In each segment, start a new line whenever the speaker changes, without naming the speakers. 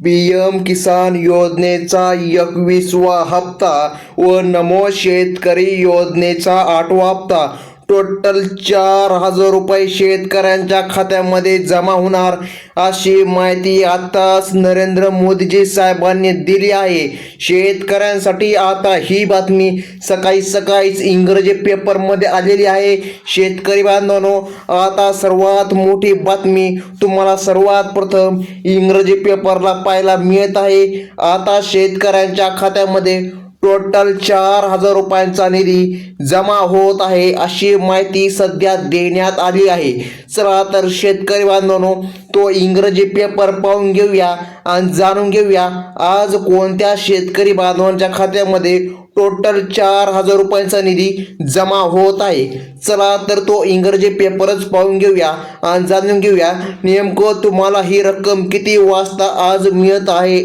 PM किसान योजनेचा 21वा हप्ता व नमो शेतकरी योजनेचा 8वा हप्ता टोटल 4,000 रुपये शेतकऱ्यांच्या खात्यामध्ये जमा होणार अशी माहिती आताच नरेंद्र मोदीजी साहेबांनी दिली आहे। शेतकऱ्यांसाठी आता ही बातमी सकाळीच इंग्रजी पेपरमध्ये आलेली आहे। शेतकरी बांधवांनो, आता सर्वात मोठी बातमी तुम्हाला सर्वात प्रथम इंग्रजी पेपरला पाहायला मिळत आहे। आता शेतकऱ्यांच्या खात्यामध्ये टोटल 4,000 रुपयांचा निधी जमा होत आहे अशी माहिती सध्या देण्यात आली आहे। चला तर शेतकरी बांधवांनो, तो इंग्रजी पेपर पाहून घेऊया आणि जाणून घेऊया आज कोणत्या शेतकरी बांधवांच्या खात्यामध्ये टोटल 4,000 रुपयांचा निधी जमा होत आहे। चला तर तो इंग्रजी पेपरच पाहून घेऊया आणि जाणून घेऊया नेमकं तुम्हाला ही रक्कम किती वाजता आज मिळत आहे।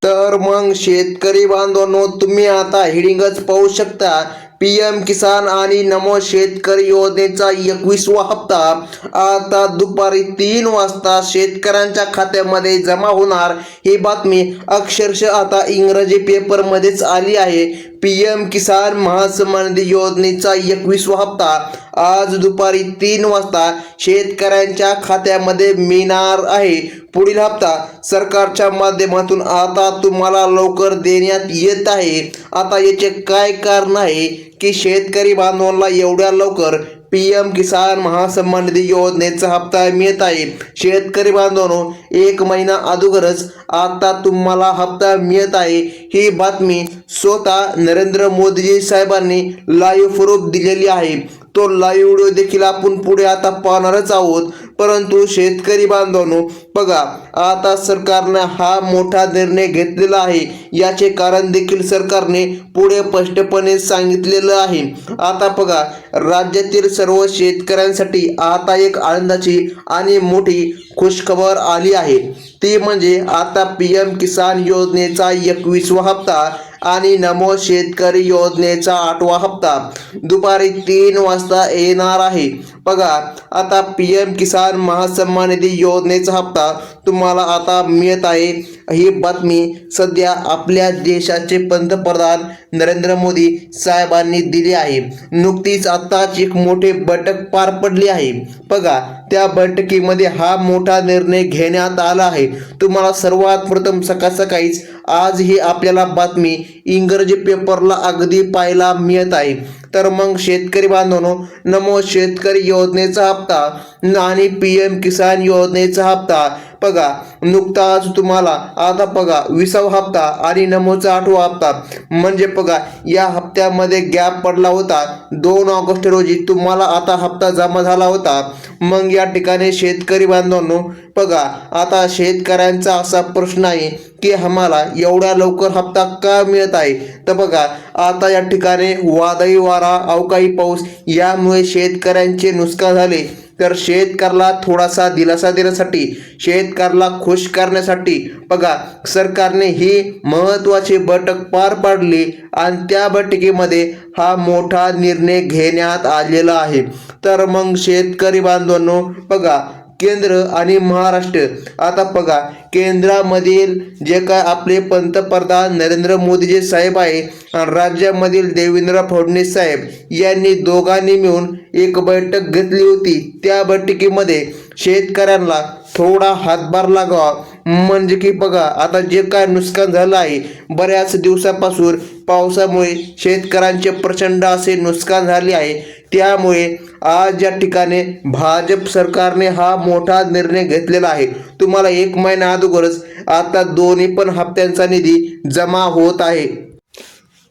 तर मग शेतकरी बांधवांनो, तुम्ही आता हेडिंगच पाहू शकता। पीएम किसान आणि नमो शेतकरी योजनेचा 21वा हप्ता आता दुपारी 3 वाजता शेतकऱ्यांच्या खात्यामध्ये जमा होणार ही बातमी अक्षरशः आता इंग्रजी पेपरमध्येच आली आहे। पीएम किसान महासन्मान निधी योजनेचा 21वा हप्ता आज दुपारी 3 वाजता शेतकऱ्यांच्या खात्यामध्ये मिळणार आहे। पुढील हप्ता सरकारच्या माध्यमातून आता तुम्हाला लवकर देण्यात येत आहे। आता याचे काय कारण आहे की शेतकरी बांधवांना एवढ्या लवकर पीएम किसान महासन्मान निधी योजनेचा हप्ता मिळत आहे। शेतकरी बांधवांनो, 1 महिना अगोदरच आता तुम्हाला हप्ता मिळत आहे ही बातमी स्वतः नरेंद्र मोदीजी साहेबांनी लाईव्ह प्रूफ दिलेली आहे। तो लाईव्ह व्हिडिओ देखील आपण पुढे आता पाहणारच आहोत। परंतु शेतकरी बांधवांनो, बघा आता सरकारने हा मोठा निर्णय घेतलेला आहे। याचे कारण देखील सरकारने पुढे स्पष्टपणे सांगितलेलं आहे। आता बघा, राज्यातील सर्व शेतकऱ्यांसाठी आता एक आनंदाची आणि मोठी खुशखबर आली आहे। ती म्हणजे आता पीएम किसान योजनेचा 21वा हप्ता आणि नमो शेतकरी योजनेचा 8वा हप्ता दुपारी 3 वाजता येणार आहे। बघा, आता पीएम किसान महासन्मान निधी योजनेचा हप्ता तुम्हाला आता मिळत आहे ही बातमी सध्या आपल्या देशाचे पंतप्रधान नरेंद्र मोदी साहेबांनी दिली आहे। नुकतीच आताच एक मोठी बैठक पार पडली आहे। बघा, त्या बैठकीमध्ये हा मोठा निर्णय घेण्यात आला आहे। तुम्हाला सर्वात प्रथम सकाळीच आज ही आपल्याला बातमी इंग्रजी पेपरला अगदी पाहायला मिळत आहे। तर मग शेतकरी बांधवांनो, नमो शेतकरी योजनेचा हप्ता आणि पीएम किसान योजनेचा हप्ता बघा नुकताच तुम्हाला आता बघा 20वा हप्ता आणि नमोचा 8वा हप्ता म्हणजे बघा या हप्त्यामध्ये गॅप पडला होता। 2 ऑगस्ट रोजी तुम्हाला आता हप्ता जमा झाला होता। मग या ठिकाणी शेतकरी बांधवांनो, बघा आता शेतकऱ्यांचा असा प्रश्न आहे की आम्हाला एवढ्या लवकर हप्ता का मिळत आहे। तर बघा आता या ठिकाणी वादळी वारा, अवकाळी पाऊस यामुळे शेतकऱ्यांचे नुकसान झाले। तर शेतकऱ्याला थोडासा दिलासा देण्यासाठी, शेतकऱ्याला खुश करण्यासाठी बघा सरकारने ही महत्त्वाची बैठक पार पाडली आणि त्या बैठकीमध्ये हा मोठा निर्णय घेण्यात आलेला आहे। तर मग शेतकरी बांधवांनो, बघा केंद्र आणि महाराष्ट्र, आता बघा केंद्रामधील जे काय आपले पंतप्रधान नरेंद्र मोदीजी साहेब आहे आणि राज्यामधील देवेंद्र फडणवीस साहेब यांनी दोघांनी मिळून एक बैठक घेतली होती। त्या बैठकीमध्ये शेतकऱ्यांना थोडा हातभार लागावा म्हणजे की बघा आता जे काय नुकसान झालं आहे, बऱ्याच दिवसापासून पावसामुळे शेतकऱ्यांचे प्रचंड असे नुकसान झाले आहे। त्यामुळे आज या ठिकाणी भाजप सरकारने हा मोठा निर्णय घेतलेला आहे। तुम्हाला 1 महिना अगोदरच आता दोन्ही पण हप्त्यांचा निधी जमा होत आहे।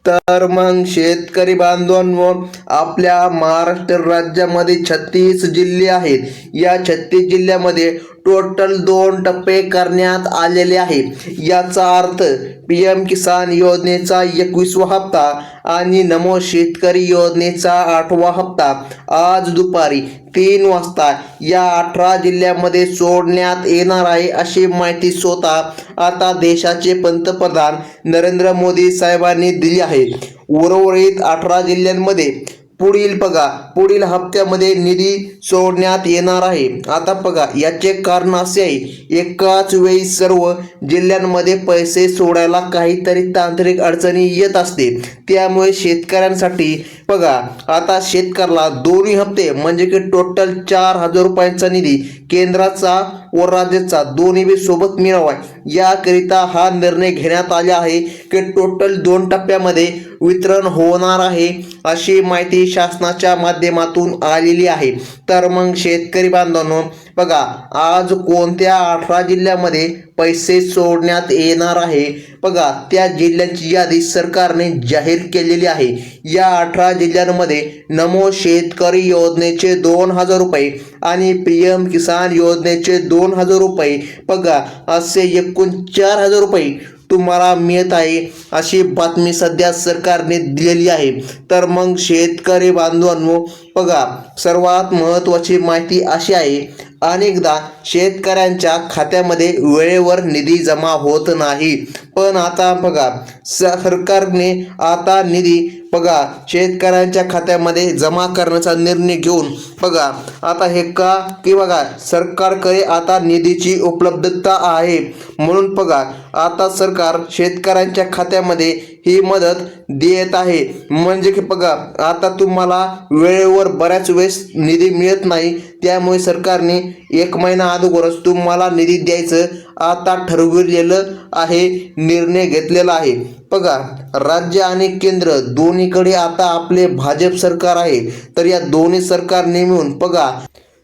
तर मग शेतकरी बांधवांनो, आपल्या महाराष्ट्र राज्यामध्ये 36 जिल्हे आहेत। या 36 जिल्ह्यामध्ये टोटल 2 टप्पे करण्यात आलेले आहे। याचा अर्थ पीएम किसान योजनेचा 21वा हप्ता आणि नमो शेतकरी योजनेचा 8वा हप्ता आज दुपारी 3 वाजता या 18 जिल्ह्यामध्ये सोडण्यात येणार आहे अशी माहिती स्वतः आता देशाचे पंतप्रधान नरेंद्र मोदी साहेबांनी दिली आहे। उर्वरित 18 जिल्ह्यांमध्ये पुढील हप्त्यामध्ये निधी सोडण्यात येणार आहे. आता बघा, याचे कारण असे आहे, एकाच वेळी सर्व जिल्ह्यांमध्ये पैसे सोडायला काहीतरी तांत्रिक अडचणी येत असते. त्यामुळे शेतकऱ्यांसाठी बघा, आता शेतकऱ्याला दोन्ही हप्ते म्हणजे की टोटल 4,000 रुपयांचा निधी केंद्राचा व राज्याचा दोन्ही बी सोबत मिळावा, याकरिता हा निर्णय घेण्यात आला आहे की टोटल 2 टप्प्यामध्ये वितरण होणार आहे, अशी माहिती शासनाच्या माध्यमातून आलेली आहे. तर मग शेतकरी बांधवांनो बघा, आज कोणत्या 18 जिल्ह्यामध्ये पैसे सोडण्यात येणार आहे बघा, त्या जिल्ह्यांची यादी सरकारने जाहीर केलेली आहे. या 18 जिल्ह्यांमध्ये नमो शेतकरी योजनेचे 2,000 रुपये आणि PM किसान योजनेचे 2,000 रुपये बघा, असे एकूण 4,000 रुपये तुम्हाला मिळत आहे, अशी बातमी सध्या सरकारने दिलेली आहे. तर मग शेतकरी बांधवांनो बघा, सर्वात महत्त्वाची माहिती अशी आहे, अनेकदा शेतकऱ्यांच्या खात्यामध्ये वेळेवर निधी जमा होत नाही. पण आता बघा, सरकारने आता निधी बघा शेतकऱ्यांच्या खात्यामध्ये जमा करण्याचा निर्णय घेऊन बघा, आता हे का की बघा, सरकारकडे आता निधीची उपलब्धता आहे, म्हणून बघा आता सरकार शेतकऱ्यांच्या खात्यामध्ये ही मदत देत आहे. म्हणजे की बघा, आता तुम्हाला वेळेवर बऱ्याच वेळेस निधी मिळत नाही, त्यामुळे सरकारने 1 महिना अगोदरच तुम्हाला निधी द्यायचं आता ठरविलेलं आहे, निर्णय घेतलेला आहे. बघा, राज्य आणि केंद्र दोन्हीकडे आता आपले भाजप सरकार आहे. तर या दोन्ही सरकारने मिळून बघा,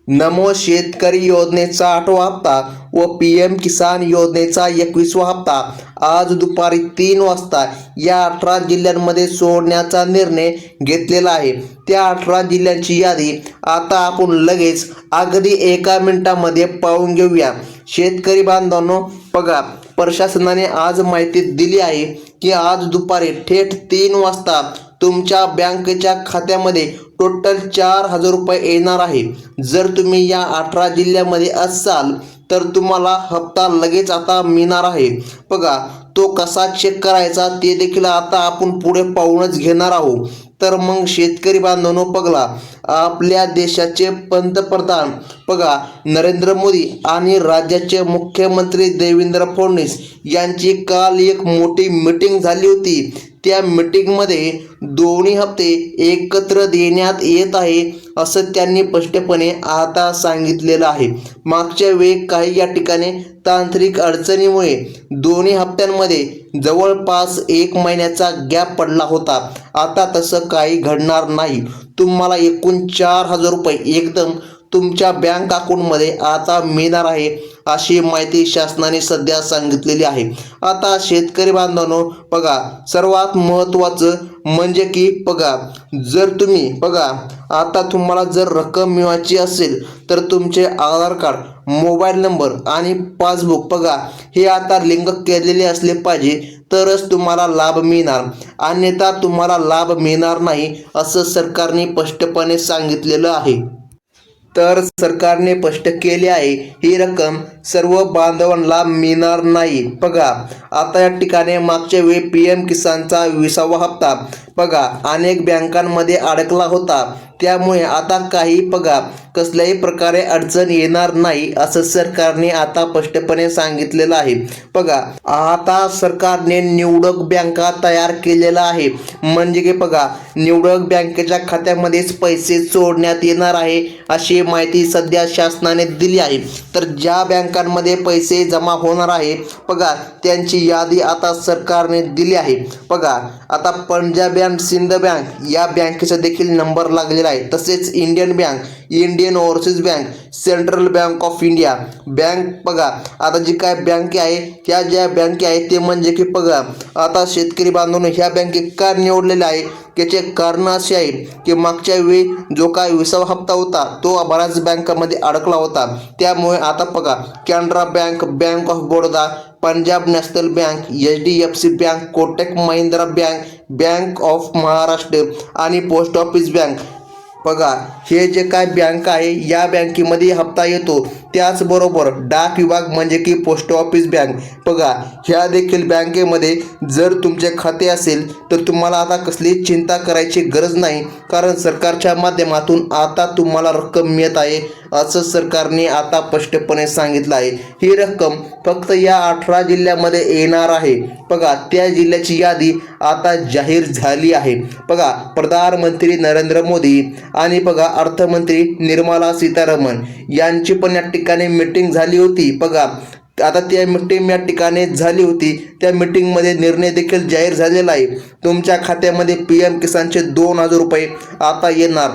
नमो शेतकरी योजनेचा 8वा हप्ता व PM किसान योजनेचा 21वा हप्ता आज दुपारी 3 वाजता या 18 जिल्ह्यांमध्ये सोडण्याचा निर्णय घेतलेला आहे. त्या 18 जिल्ह्यांची यादी आता आपण लगेच अगदी 1 मिनिटामध्ये पाहून घेऊया. शेतकरी बांधवांनो बघा, प्रशासनाने आज माहिती दिली आहे की आज दुपारी थेट 3 वाजता तुमच्या बँकेच्या खात्यामध्ये टोटल 4,000 रुपये येणार आहे. जर तुम्ही या 18 जिल्ह्यामध्ये असाल तर तुम्हाला हप्ता लगेच आता मिळणार आहे. बघा, तो कसा चेक करायचा ते देखील आता आपण पुढे पाहूनच घेणार आहोत. तर मग शेतकरी बांधवांनो बघला, आपल्या देशाचे पंतप्रधान बघा नरेंद्र मोदी आणि राज्याचे मुख्यमंत्री देवेंद्र फडणवीस यांची काल एक मोठी मीटिंग झाली होती. त्या मीटिंगमध्ये दोन्ही हप्ते एकत्र देण्यात येत आहे, असं त्यांनी स्पष्टपणे आता सांगितलेलं आहे. मागच्या वेळी काही या ठिकाणी तांत्रिक अडचणीमुळे दोन्ही हप्त्यांमध्ये जवळपास 1 महिन्याचा गॅप पडला होता. आता तसं काही घडणार नाही. तुम्हाला एकूण 4,000 रुपये एकदम तुमच्या बँक अकाउंटमध्ये आता मिळणार आहे, अशी माहिती शासनाने सध्या सांगितलेली आहे. आता शेतकरी बांधवांनो बघा, सर्वात महत्त्वाचं म्हणजे की बघा, जर तुम्ही बघा आता तुम्हाला जर रक्कम मिळवायची असेल तर तुमचे आधार कार्ड, मोबाईल नंबर आणि पासबुक बघा हे आता लिंक केलेले असले पाहिजे, तरच तुम्हाला लाभ मिळणार, अन्यथा तुम्हाला लाभ मिळणार नाही, असं सरकारने स्पष्टपणे सांगितलेलं आहे. तर सरकारने स्पष्ट केले आहे, ही रक्कम सर्व बांधवांना मिळणार नाही. बघा, आता या ठिकाणी मागच्या वेळी PM किसानचा 20वा हप्ता बघा अनेक बँकांमध्ये अडकला होता, त्यामुळे आता काही बघा कसल्याही प्रकारे अडचण येणार नाही, असं सरकारने आता स्पष्टपणे सांगितलेलं आहे. बघा, आता सरकारने निवडक बँका तयार केलेला आहे, म्हणजे की बघा निवडक बँकेच्या खात्यामध्येच पैसे सोडण्यात येणार आहे, अशी माहिती सध्या शासनाने दिली आहे. तर ज्या बँकांमध्ये पैसे जमा होणार आहे बघा त्यांची यादी आता सरकारने दिली आहे. बघा, आता पंजाब अँड सिंध बँक या बँकेचा देखील नंबर लागलेला आहे. तसेच Indian bank, Indian overseas bank, central bank of India bank बघा, आता जी काय बँके आहे ह्या ज्या बँके आहेत ते म्हणजे की बघा, आता शेतकरी बांधवांनो ह्या बँके का निवडलेल्या आहे त्याचे कारण असे आहे की मागच्या वेळी जो काय 20वा हप्ता होता तो बऱ्याच बँकामध्ये अडकला होता, त्यामुळे आता बघा Canara bank, bank of Baroda, Punjab national bank, HDFC bank, Kotak Mahindra bank, bank of Maharashtra आणि पोस्ट ऑफिस बँक बघा, हे जे काय बँक आहे या बँकेमध्ये हप्ता येतो. त्याचबरोबर डाक विभाग म्हणजे की पोस्ट ऑफिस बँक, बघा ह्या देखील बँकेमध्ये जर तुमचे खाते असेल तर तुम्हाला आता कसली चिंता करायची गरज नाही, कारण सरकारच्या माध्यमातून आता तुम्हाला रक्कम मिळत आहे असं सरकारने आता स्पष्टपणे सांगितलं आहे. ही रक्कम फक्त या 18 जिल्ह्यामध्ये येणार आहे. बघा, त्या जिल्ह्याची यादी आता जाहीर झाली आहे. बघा, प्रधानमंत्री नरेंद्र मोदी आणि बघा अर्थमंत्री निर्मला सीतारामन यांची पण या ठिकाणी मीटिंग झाली होती. बघा, आता त्या मीटिंग या ठिकाणी झाली होती. त्या मीटिंगमध्ये निर्णय देखील जाहीर झालेला आहे. तुमच्या खात्यामध्ये PM किसानचे 2,000 रुपये आता येणार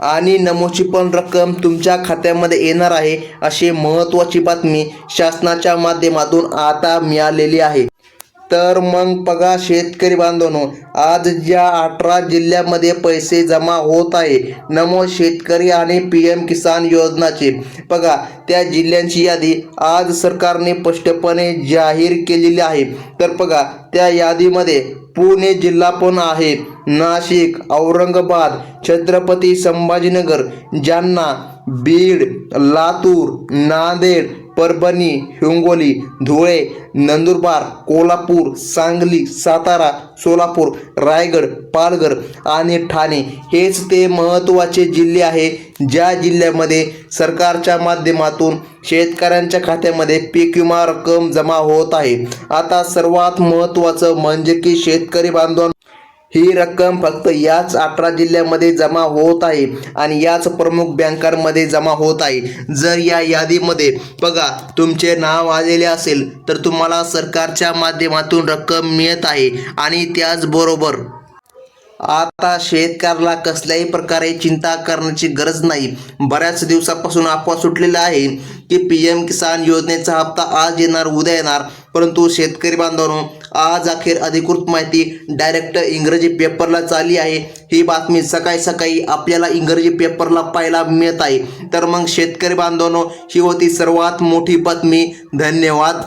आणि नमोची पण रक्कम तुमच्या खात्यामध्ये येणार आहे, अशी महत्त्वाची बातमी शासनाच्या माध्यमातून आता मिळालेली आहे. तर मग बघा शेतकरी बांधवांनो, आज ज्या 18 जिल्ह्यामध्ये पैसे जमा होत आहे नमो शेतकरी आणि PM किसान योजनाचे, बघा त्या जिल्ह्यांची यादी आज सरकारने स्पष्टपणे जाहीर केलेली आहे. तर बघा त्या यादीमध्ये पुणे जिल्हा पण आहे, नाशिक, औरंगाबाद, छत्रपती संभाजीनगर, जालना, बीड, लातूर, नांदेड, परभणी, हिंगोली, धुळे, नंदुरबार, कोल्हापूर, सांगली, सातारा, सोलापूर, रायगड, पालघर आणि ठाणे हेच ते महत्त्वाचे जिल्हे आहे ज्या जिल्ह्यामध्ये सरकारच्या माध्यमातून शेतकऱ्यांच्या खात्यामध्ये पीक विमा रक्कम जमा होत आहे. आता सर्वात महत्त्वाचं म्हणजे की शेतकरी बांधवांनो, ही रक्कम फक्त याच 18 जिल्ह्यामध्ये जमा होत आहे आणि याच प्रमुख बँकांमध्ये जमा होत आहे. जर या यादीमध्ये बघा तुमचे नाव आलेले असेल तर तुम्हाला सरकारच्या माध्यमातून रक्कम मिळत आहे. आणि त्याचबरोबर आता शेतकऱ्याला कसल्याही प्रकारे चिंता करण्याची गरज नाही. बऱ्याच दिवसापासून अफवा सुटलेला आहे की PM किसान योजनेचा हप्ता आज येणार, उद्या येणार, परंतु शेतकरी बांधवांनो आज अखेर अधिकृत माहिती डायरेक्ट इंग्रजी पेपरला चालली आहे. ही बातमी सकाळी सकाळी आपल्याला इंग्रजी पेपरला पाहायला मिळत आहे. तर मग शेतकरी बांधवांनो, ही होती सर्वात मोठी बातमी. धन्यवाद.